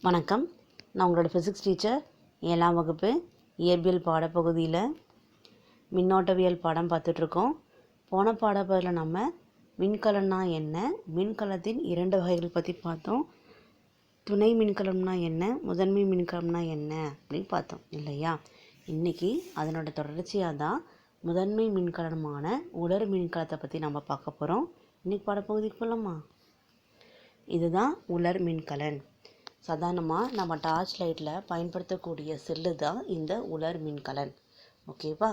வணக்கம். நான் உங்களோட ஃபிசிக்ஸ் டீச்சர். 7ஆம் வகுப்பு இயற்பியல் பாடப்பகுதியில் மின்னோட்டவியல் பாடம் பார்த்துட்ருக்கோம். போன பாடப்பகுதியில் நம்ம மின்கலம்னா என்ன, மின்கலத்தின் 2 வகைகள் பற்றி பார்த்தோம். துணை மின்கலம்னா என்ன, முதன்மை மின்கலம்னா என்ன அப்படின்னு பார்த்தோம் இல்லையா. இன்றைக்கி அதனோட தொடர்ச்சியாக தான் முதன்மை மின்கலமான உலர் மின்கலத்தை பற்றி நம்ம பார்க்க போகிறோம். இன்றைக்கி பாடப்பகுதிக்கு போகலாமா? இதுதான் உலர் மின்கலன். சாதாரணமாக நம்ம டார்ச் லைட்டில் பயன்படுத்தக்கூடிய செல்லு தான் இந்த உலர் மின்கலன். ஓகேவா?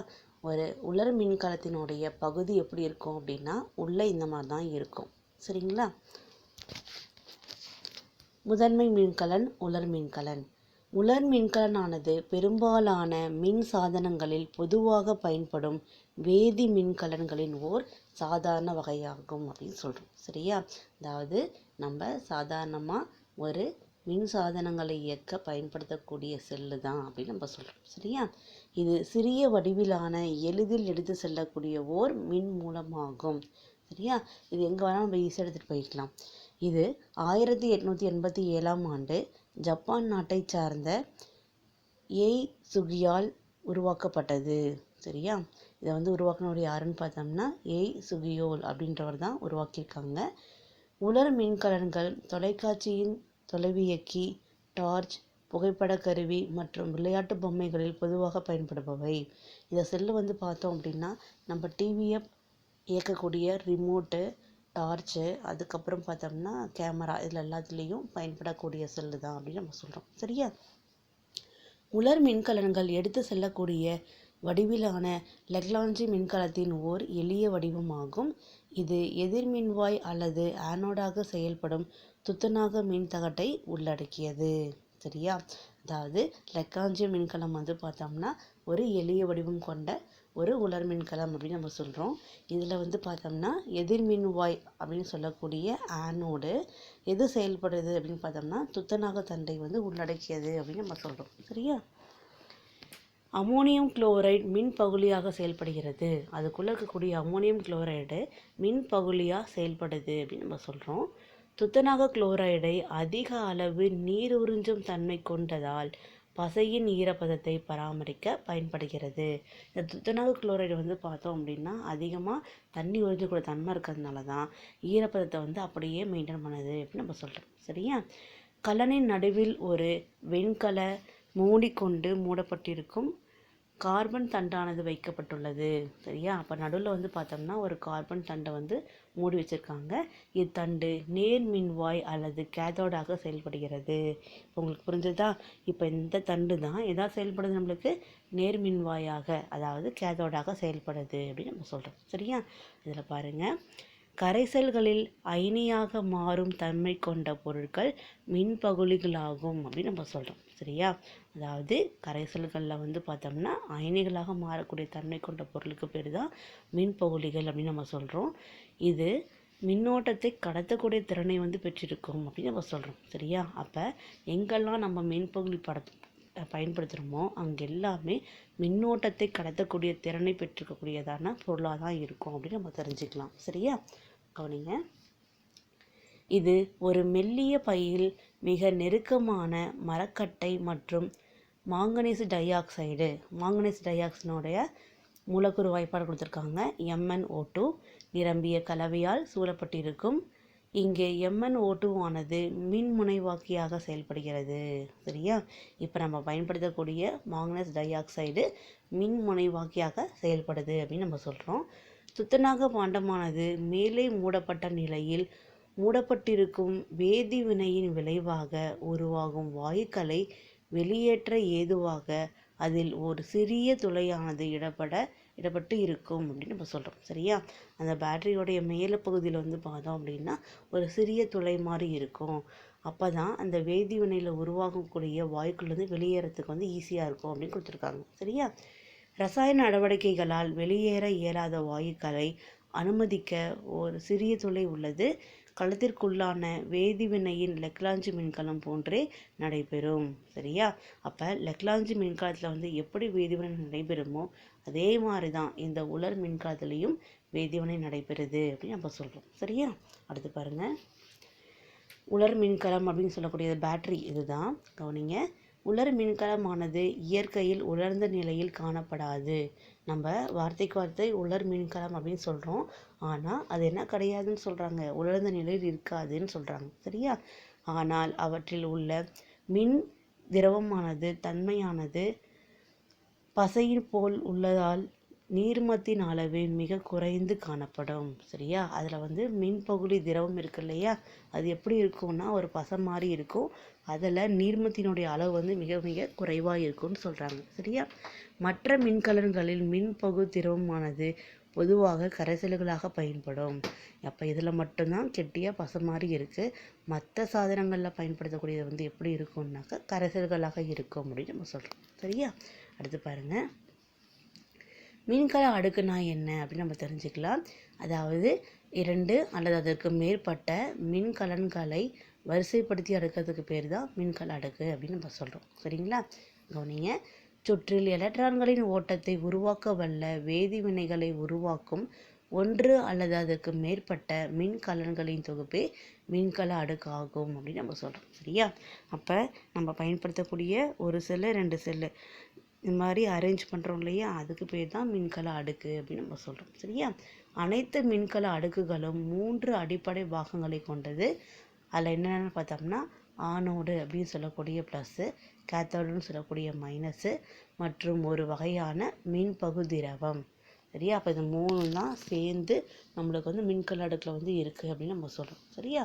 ஒரு உலர் மின்கலத்தினுடைய பகுதி எப்படி இருக்கும் அப்படின்னா உள்ளே இந்த மாதிரி தான் இருக்கும். சரிங்களா? முதன்மை மின்கலன், உலர் மின்கலன். உலர் மின்கலனானது பெரும்பாலான மின் சாதனங்களில் பொதுவாக பயன்படும் வேதி மின்கலன்களின் ஓர் சாதாரண வகையாகும் அப்படின்னு சொல்கிறோம். சரியா? அதாவது நம்ம சாதாரணமாக ஒரு மின் சாதனங்களை இயக்க பயன்படுத்தக்கூடிய செல்லு தான் அப்படின்னு நம்ம சொல்கிறோம். சரியா? இது சிறிய வடிவிலான எளிதில் எடுத்து செல்லக்கூடிய ஓர் மின் மூலமாகும். சரியா? இது எங்கே வேணால் நம்ம ஈஸியாக எடுத்துகிட்டு போய்க்கலாம். இது 1887ஆம் ஆண்டு ஜப்பான் நாட்டை சார்ந்த ஏய் சுகியால் உருவாக்கப்பட்டது. சரியா? இதை உருவாக்கினவர் யாருன்னு பார்த்தோம்னா ஏய் சுகியோல் அப்படின்றவர் தான் உருவாக்கியிருக்காங்க. உலர் மின்கலன்கள் தொலைக்காட்சியின் தொலைவியக்கி, டார்ச், புகைப்பட கருவி மற்றும் விளையாட்டு பொம்மைகளில் பொதுவாக பயன்படுபவை. இதை செல்லு பார்த்தோம் அப்படின்னா நம்ம டிவியை இயக்கக்கூடிய ரிமோட்டு, டார்ச்சு, அதுக்கப்புறம் பார்த்தோம்னா கேமரா, இதில் எல்லாத்துலேயும் பயன்படக்கூடிய செல்லு தான் அப்படின்னு நம்ம சொல்கிறோம். சரியா? உலர் மின்கலன்கள் எடுத்து செல்லக்கூடிய வடிவிலான லெக்லாஞ்சி மின்கலத்தின் ஓர் எளிய வடிவமாகும். இது எதிர்மின்வாய் அல்லது ஆனோடாக செயல்படும் துத்தநாக மின் தகட்டை உள்ளடக்கியது. சரியா? அதாவது லெக்லாஞ்சி மின்கலம் பார்த்தோம்னா ஒரு எளிய வடிவம் கொண்ட ஒரு உலர் மின்கலம் அப்படின்னு நம்ம சொல்கிறோம். இதில் பார்த்தோம்னா எதிர்மின்வாய் அப்படின்னு சொல்லக்கூடிய ஆனோடு எது செயல்படுது அப்படின்னு பார்த்தோம்னா துத்தநாக தண்டை உள்ளடக்கியது அப்படின்னு நம்ம சொல்கிறோம். சரியா? அமோனியம் குளோரைடு மின் பகுளியாக செயல்படுகிறது. அதுக்குள்ளே இருக்கக்கூடிய அமோனியம் குளோரைடு மின் பகுளியாக செயல்படுது அப்படின்னு நம்ம சொல்கிறோம். துத்தநாக குளோரைடை அதிக அளவு நீர் உறிஞ்சும் தன்மை கொண்டதால் பசையின் ஈரப்பதத்தை பராமரிக்க பயன்படுகிறது. இந்த துத்தநாக குளோரைடு பார்த்தோம் அப்படின்னா அதிகமாக தண்ணி உறிஞ்சக்கூடிய தன்மை இருக்கிறதுனால தான் ஈரப்பதத்தை அப்படியே மெயின்டைன் பண்ணுது அப்படின்னு நம்ம சொல்கிறோம். சரியா? கலனின் நடுவில் ஒரு வெண்கல மூடிக்கொண்டு மூடப்பட்டிருக்கும் கார்பன் தண்டானது வைக்கப்பட்டுள்ளது. சரியா? அப்போ நடுவில் பார்த்தோம்னா ஒரு கார்பன் தண்டை மூடி வச்சுருக்காங்க. இத்தண்டு நேர்மின்வாய் அல்லது கேதோடாக செயல்படுகிறது. உங்களுக்கு புரிஞ்சுதா? இப்போ இந்த தண்டு தான் எதாவது செயல்படுது, நம்மளுக்கு நேர்மின்வாயாக அதாவது கேதோடாக செயல்படுது அப்படின்னு நம்ம சொல்கிறோம். சரியா? இதில் பாருங்கள், கரைசல்களில் அயனியாக மாறும் தன்மை கொண்ட பொருட்கள் மின்பகுளிகளாகும் அப்படின்னு நம்ம சொல்கிறோம். சரியா? அதாவது கரைசல்களில் பார்த்தோம்னா அயனிகளாக மாறக்கூடிய தன்மை கொண்ட பொருளுக்கு பேர் தான் மின்பகுளிகள் அப்படின்னு நம்ம சொல்கிறோம். இது மின்னோட்டத்தை கடத்தக்கூடிய திறனை பெற்றிருக்கும் அப்படின்னு நம்ம சொல்கிறோம். சரியா? அப்போ எங்கெல்லாம் நம்ம மின்பகுளி பயன்படுத்துகிறோமோ அங்கே எல்லாமே மின்னோட்டத்தை கடத்தக்கூடிய திறனை பெற்றிருக்கக்கூடியதான பொருளாக தான் இருக்கும் அப்படின்னு நம்ம தெரிஞ்சுக்கலாம். சரியா? கவனிங்க. இது ஒரு மெல்லிய பையில் மிக நெருக்கமான மரக்கட்டை மற்றும் மாங்கனீசு டையாக்சைடுடைய மூலக்கூறு வாய்ப்பாடு கொடுத்துருக்காங்க. MnO2 நிரம்பிய கலவையால் சூழப்பட்டிருக்கும். இங்கே MnO2 ஆனது மின்முனைவாக்கியாக செயல்படுகிறது. சரியா? இப்போ நம்ம பயன்படுத்தக்கூடிய மாங்கனீசு டையாக்சைடு மின்முனைவாக்கியாக செயல்படுது அப்படின்னு நம்ம சொல்கிறோம். துத்தநாக பாண்டமானது மேலே மூடப்பட்ட நிலையில் மூடப்பட்டிருக்கும் வேதிவினையின் விளைவாக உருவாகும் வாயுக்களை வெளியேற்ற ஏதுவாக அதில் ஒரு சிறிய துளையானது இடப்பட்டு இருக்கும் அப்படின்னு நம்ம சொல்கிறோம். சரியா? அந்த பேட்டரியோடைய மேலே பகுதியில் பார்த்தோம் அப்படின்னா ஒரு சிறிய துளை மாதிரி இருக்கும். அப்போ தான் அந்த வேதிவினையில் உருவாகக்கூடிய வாயுக்கள் வெளியேறதுக்கு ஈஸியாக இருக்கும் அப்படின்னு கொடுத்துருக்காங்க. சரியா? ரசாயன நடவடிக்கைகளால் வெளியேற இயலாத வாயுக்களை அனுமதிக்க ஒரு சிறிய துளை உள்ளது. களத்திற்குள்ளான வேதிவினையின் லெக்லாஞ்சி மின்கலம் போன்றே நடைபெறும். சரியா? அப்போ லெக்லாஞ்சி மின்கலத்தில் எப்படி வேதிவினை நடைபெறுமோ அதே மாதிரி தான் இந்த உலர் மின்கலத்திலையும் வேதிவினை நடைபெறுது அப்படின்னு நம்ம சொல்கிறோம். சரியா? அடுத்து பாருங்கள். உலர் மின்கலம் அப்படின்னு சொல்லக்கூடியது பேட்டரி இதுதான். கவனிங்க. உலர் மின்கலமானது இயற்கையில் உலர்ந்த நிலையில் காணப்படாது. நம்ம வார்த்தைக்கு வார்த்தை உலர் மின்கலம் அப்படின்னு சொல்கிறோம். ஆனால் அது என்ன கிடையாதுன்னு சொல்கிறாங்க, உலர்ந்த நிலையில் இருக்காதுன்னு சொல்கிறாங்க. சரியா? ஆனால் அவற்றில் உள்ள மின் திரவமானது தன்மையானது பசையின் போல் உள்ளதால் நீர்மத்தின் அளவு மிக குறைந்து காணப்படும். சரியா? அதில் மின்பகுதி திரவம் இருக்கு இல்லையா, அது எப்படி இருக்கும்னா ஒரு பசை மாதிரி இருக்கும். அதில் நீர்மத்தினுடைய அளவு மிக மிக குறைவாக இருக்கும்னு சொல்கிறாங்க. சரியா? மற்ற மின்கலன்களில் மின்பகு திரவமானது பொதுவாக கரைசல்களாக பயன்படும். அப்போ இதில் மட்டும்தான் கெட்டியாக பசை மாதிரி இருக்குது. மற்ற சாதனங்களில் பயன்படுத்தக்கூடியது எப்படி இருக்கும்னாக்கா கரைசல்களாக இருக்கும் அப்படின்னு நம்ம சொல்கிறோம். சரியா? அடுத்து பாருங்கள், மின்கல அடுக்குனா என்ன அப்படின்னு நம்ம தெரிஞ்சுக்கலாம். அதாவது 2 அல்லது அதற்கு மேற்பட்ட மின்கலன்களை வரிசைப்படுத்தி அடுக்கிறதுக்கு பேர் தான் மின்கல அடுக்கு அப்படின்னு நம்ம சொல்கிறோம். சரிங்களா? கவனிங்க. சுற்றில் எலக்ட்ரான்களின் ஓட்டத்தை உருவாக்க வல்ல வேதிவினைகளை உருவாக்கும் 1 அல்லது அதற்கு மேற்பட்ட மின்கலன்களின் தொகுப்பே மின்கல அடுக்கு ஆகும் அப்படின்னு நம்ம சொல்கிறோம். சரியா? அப்போ நம்ம பயன்படுத்தக்கூடிய ஒரு செல்லு 2 செல்லு இந்த மாதிரி அரேஞ்ச் பண்ணுறோம் இல்லையா, அதுக்கு பேர் தான் மின்கல அடுக்கு அப்படின்னு நம்ம சொல்கிறோம். சரியா? அனைத்து மின்கல அடுக்குகளும் 3 அடிப்படை பாகங்களை கொண்டது. அதில் என்னென்னு பார்த்தோம்னா ஆனோடு அப்படின்னு சொல்லக்கூடிய ப்ளஸ்ஸு, கேத்தோடுன்னு சொல்லக்கூடிய மைனஸு மற்றும் ஒரு வகையான மின்பகு திரவம். சரியா? அப்போ இது 3 தான் சேர்ந்து நம்மளுக்கு மின்கல அடுக்கில் இருக்குது அப்படின்னு நம்ம சொல்கிறோம். சரியா?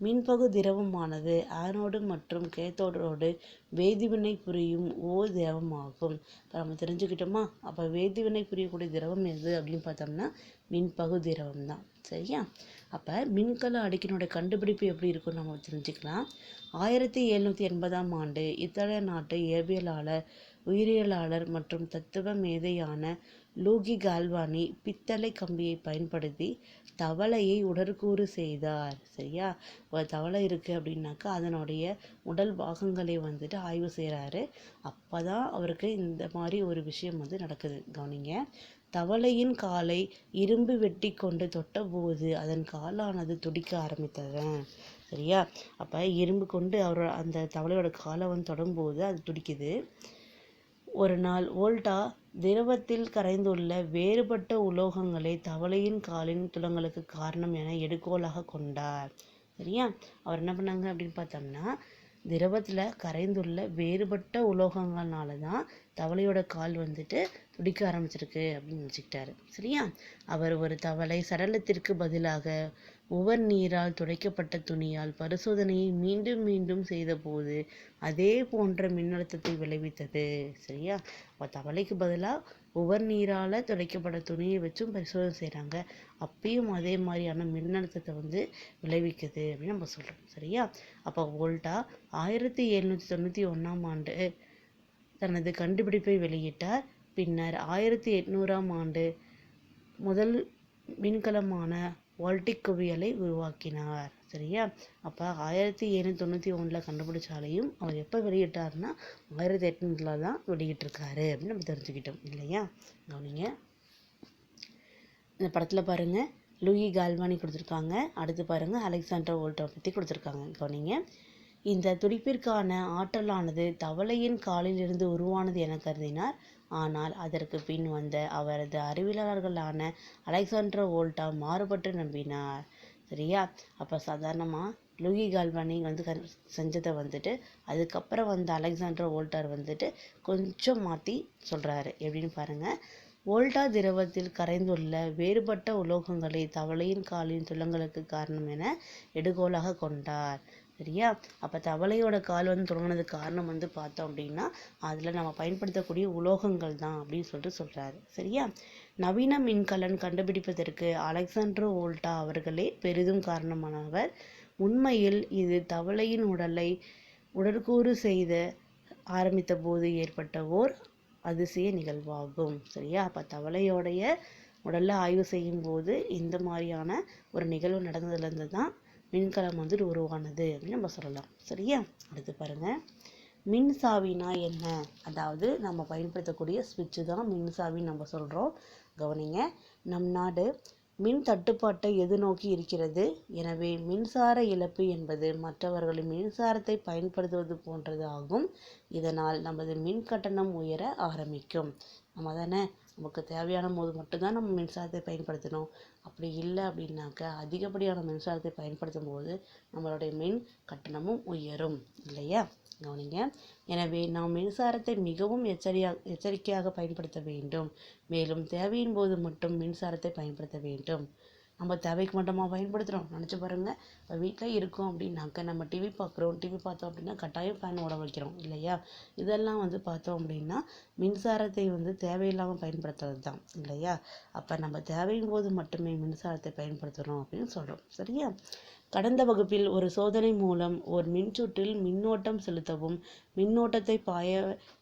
மின்பகு திரவமானது ஆனோடு மற்றும் கேத்தோடோடு வேதிவினை புரியும் ஓர் திரவமாகும். இப்போ நம்ம தெரிஞ்சுக்கிட்டோமா? அப்போ வேதிவினை புரியக்கூடிய திரவம் எது அப்படின்னு பார்த்தோம்னா மின்பகு திரவம் தான். சரியா? அப்போ மின்கல அடுக்கினுடைய கண்டுபிடிப்பு எப்படி இருக்குன்னு நம்ம தெரிஞ்சுக்கலாம். 1780ஆம் ஆண்டு இத்தாலிய நாட்டு இயற்பியலாளர், உயிரியலாளர் மற்றும் தத்துவ மேதையான லூகி கால்வானி பித்தளை கம்பியை பயன்படுத்தி தவளையை உடற்கூறு செய்தார். சரியா? ஒரு தவளை இருக்குது அப்படின்னாக்கா அதனுடைய உடல் பாகங்களை ஆய்வு செய்கிறாரு. அப்போ தான் அவருக்கு இந்த மாதிரி ஒரு விஷயம் நடக்குது. கவனிங்க. தவளையின் காலை இரும்பு வெட்டி கொண்டு தொட்டபோது அதன் காலானது துடிக்க ஆரம்பித்தது. சரியா? அப்போ இரும்பு கொண்டு அந்த தவளையோட காலை தொடும்போது அது துடிக்குது. ஒரு நாள் வோல்டா திரவத்தில் கரைந்துள்ள வேறுபட்ட உலோகங்களை தவளையின் காலின் துலங்களுக்கு காரணம் என எடுகோலாக கொண்டார். சரியா? அவர் என்ன பண்ணாங்க அப்படின்னு பார்த்தோம்னா, திரவத்தில் கரைந்துள்ள வேறுபட்ட உலோகங்கள்னால தான் தவளையோட கால் துடிக்க ஆரம்பிச்சிருக்கு அப்படின்னு நினச்சிக்கிட்டாரு. சரியா? அவர் ஒரு தவளை சடலத்திற்கு பதிலாக உவர் நீரால் துடைக்கப்பட்ட துணியால் பரிசோதனையை மீண்டும் மீண்டும் செய்தபோது அதே போன்ற மின்னழுத்தத்தை விளைவித்தது. சரியா? அப்போ தவளைக்கு பதிலாக உவர் நீரால் துடைக்கப்பட்ட துணியை வச்சும் பரிசோதனை செய்கிறாங்க. அப்பயும் அதே மாதிரியான மின்னழுத்தத்தை விளைவிக்குது அப்படின்னு நம்ம சொல்கிறோம். சரியா? அப்போ வோல்டா 1791ஆம் ஆண்டு தனது கண்டுபிடிப்பை வெளியிட்டார். பின்னர் 1800ஆம் ஆண்டு முதல் மின்கலமான வோல்டிக் குவியலை உருவாக்கினார். சரியா? அப்போ 1791 கண்டுபிடிச்சாலையும் அவர் எப்போ வெளியிட்டார்னா 1800 தான் வெளியிட்டிருக்காரு அப்படின்னு நம்ம தெரிஞ்சுக்கிட்டோம் இல்லையா? கவனிங்க. இந்த படத்தில் பாருங்கள், லூயி கால்வானி கொடுத்துருக்காங்க. அடுத்து பாருங்கள், அலெக்சாண்டர் வோல்டா பற்றி கொடுத்துருக்காங்க. கவனிங்க. இந்த துடிப்பிற்கான ஆற்றலானது தவளையின் காலில் இருந்து உருவானது என கருதினார். ஆனால் அதற்கு பின் வந்த அவரது அறிவியலாளர்களான அலெக்சாண்டர் வோல்டா மாறுபட்டு நம்பினார். சரியா? அப்போ சாதாரணமாக லூயி கால்வானி செஞ்சதை அதுக்கப்புறம் வந்த அலெக்சாண்டர் வோல்டார் கொஞ்சம் மாற்றி சொல்கிறாரு. எப்படின்னு பாருங்கள். வோல்டா திரவத்தில் கரைந்துள்ள வேறுபட்ட உலோகங்களை தவளையின் காலின் துலங்களுக்கு காரணம் என எடுகோலாக கொண்டார். சரியா? அப்போ தவளையோட கால் தொடங்கினதுக்கு காரணம் பார்த்தோம் அப்படின்னா அதில் நம்ம பயன்படுத்தக்கூடிய உலோகங்கள் தான் அப்படின்னு சொல்கிறாரு. சரியா? நவீன மின்கலன் கண்டுபிடிப்பதற்கு அலெக்சாண்டர் வோல்டா அவர்களே பெரிதும் காரணமானவர். உண்மையில் இது தவளையின் உடலை உடற்கூறு செய்த ஆரம்பித்த போது ஏற்பட்ட ஓர் அதிசய நிகழ்வாகும். சரியா? அப்போ தவளையோடைய உடலில் ஆய்வு செய்யும் போது இந்த மாதிரியான ஒரு நிகழ்வு நடந்ததுலேருந்து தான் மின்கலம் உருவானது அப்படின்னு நம்ம சொல்லலாம். சரியா? அடுத்து பாருங்கள், மின்சாவினா என்ன? அதாவது நம்ம பயன்படுத்தக்கூடிய ஸ்விட்சு தான் மின்சாவின்னு நம்ம சொல்கிறோம். கவனிங்க. நம் நாடு மின் தட்டுப்பாட்டை எதிர்நோக்கி இருக்கிறது. எனவே மின்சார இழப்பு என்பது மற்றவர்களின் மின்சாரத்தை பயன்படுத்துவது போன்றது ஆகும். இதனால் நமது மின் கட்டணம் உயர ஆரம்பிக்கும். நம்ம தானே நமக்கு தேவையான போது மட்டும்தான் நம்ம மின்சாரத்தை பயன்படுத்தணும். அப்படி இல்லை அப்படின்னாக்க அதிகப்படியான மின்சாரத்தை பயன்படுத்தும் போது நம்மளுடைய மின் கட்டணமும் உயரும் இல்லையா? கவனிங்க. எனவே நாம் மின்சாரத்தை மிகவும் எச்சரிக்கையாக பயன்படுத்த வேண்டும். மேலும் தேவையின் போது மட்டும் மின்சாரத்தை பயன்படுத்த வேண்டும். நம்ம தேவைக்கு மட்டுமா பயன்படுத்துகிறோம்? நினச்சி பாருங்கள். இப்போ வீட்டில் இருக்கோம் அப்படின்னாக்க நம்ம டிவி பார்க்குறோம். டிவி பார்த்தோம் அப்படின்னா கட்டாயம் ஃபேன் ஓட வைக்கிறோம் இல்லையா? இதெல்லாம் பார்த்தோம் அப்படின்னா மின்சாரத்தை தேவையில்லாமல் பயன்படுத்துறது தான் இல்லையா? அப்போ நம்ம தேவையின் போது மட்டுமே மின்சாரத்தை பயன்படுத்துகிறோம் அப்படின்னு சொல்கிறோம். சரியா? கடந்த வகுப்பில் ஒரு சோதனை மூலம் ஒரு மின்சுற்றில் மின்னோட்டம் செலுத்தவும் மின்னோட்டத்தை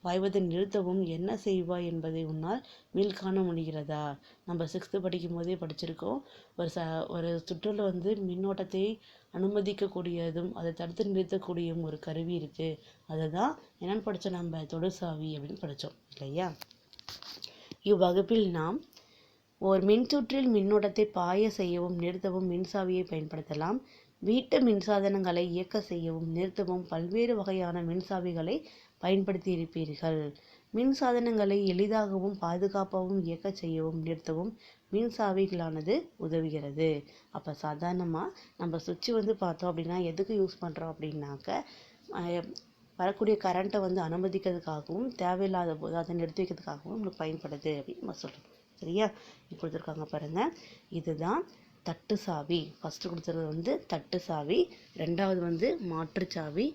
பாய்வதை நிறுத்தவும் என்ன செய்வாய் என்பதை உன்னால் காண முடிகிறதா? நம்ம 6th படிக்கும் போதே படிச்சிருக்கோம். ஒரு சுற்றில் மின்னோட்டத்தை அனுமதிக்கக்கூடியதும் அதை தடுத்து நிறுத்தக்கூடிய ஒரு கருவி இருக்கு. அதுதான் என்னன்னு படித்தோம்? நம்ம தொடுசாவி அப்படின்னு படித்தோம் இல்லையா? இவ்வகுப்பில் நாம் ஒரு மின்சுற்றில் மின்னோட்டத்தை பாய செய்யவும் நிறுத்தவும் மின்சாவியை பயன்படுத்தலாம். வீட்டு மின்சாதனங்களை இயக்க செய்யவும் நிறுத்தவும் பல்வேறு வகையான மின்சாவிகளை பயன்படுத்தி இருப்பீர்கள். மின்சாதனங்களை எளிதாகவும் பாதுகாப்பாகவும் இயக்க செய்யவும் நிறுத்தவும் மின்சாவிகளானது உதவுகிறது. அப்போ சாதாரணமாக நம்ம சுவிட்சு பார்த்தோம் அப்படின்னா எதுக்கு யூஸ் பண்ணுறோம் அப்படின்னாக்க வரக்கூடிய கரண்ட்டை அனுமதிக்கிறதுக்காகவும் தேவையில்லாத போது அதை நிறுத்தி வைக்கிறதுக்காகவும் நம்மளுக்கு பயன்படுது அப்படின்னு நம்ம சொல்கிறோம். சரியா? இப்போ கொடுத்துருக்காங்க பாருங்கள். இதுதான் தட்டு சாவி. ஃபஸ்ட்டு கொடுத்துருது தட்டு சாவி, ரெண்டாவது மாற்றுச்சாவி,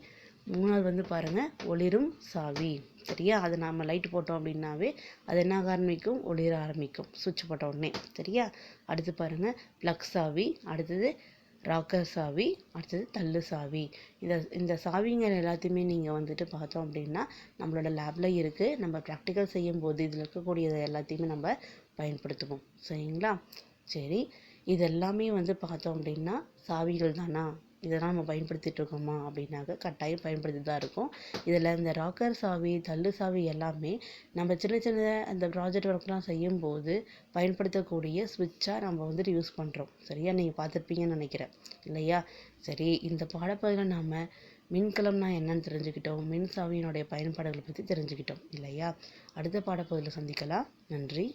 மூணாவது பாருங்கள் ஒளிரும் சாவி. சரியா? அது நம்ம லைட் போட்டோம் அப்படின்னாவே அது என்ன ஆரம்பிக்கும்? ஒளிர ஆரம்பிக்கும் சுவிட்ச் போட்ட உடனே. சரியா? அடுத்து பாருங்கள் ப்ளக் சாவி, அடுத்தது ராக்கர் சாவி, அடுத்தது தள்ளு சாவி. இந்த சாவிங்கள் எல்லாத்தையுமே நீங்கள் பார்த்தோம் அப்படின்னா நம்மளோட லேபில் இருக்குது. நம்ம ப்ராக்டிக்கல் செய்யும் போது இதில் இருக்கக்கூடியதை எல்லாத்தையுமே நம்ம பயன்படுத்துவோம். சரிங்களா? சரி, இதெல்லாமே பார்த்தோம் அப்படின்னா சாவிகள் தானா? இதெல்லாம் நம்ம பயன்படுத்திட்டு இருக்கோமா அப்படின்னாக்க கட்டாயம் பயன்படுத்தி தான் இருக்கும். இதில் இந்த ராக்கர் சாவி, தள்ளு சாவி எல்லாமே நம்ம சின்ன சின்ன அந்த ப்ராஜெக்ட் ஒர்க்லாம் செய்யும்போது பயன்படுத்தக்கூடிய ஸ்விட்சாக நம்ம யூஸ் பண்ணுறோம். சரியா? நீங்கள் பார்த்துருப்பீங்கன்னு நினைக்கிறேன் இல்லையா? சரி, இந்த பாடப்பகுதியில் நாம் மின்கலம்னா என்னன்னு தெரிஞ்சுக்கிட்டோம். மின் சாவியினுடைய பயன்பாடுகளை பற்றி தெரிஞ்சுக்கிட்டோம் இல்லையா? அடுத்த பாடப்பகுதியில் சந்திக்கலாம். நன்றி.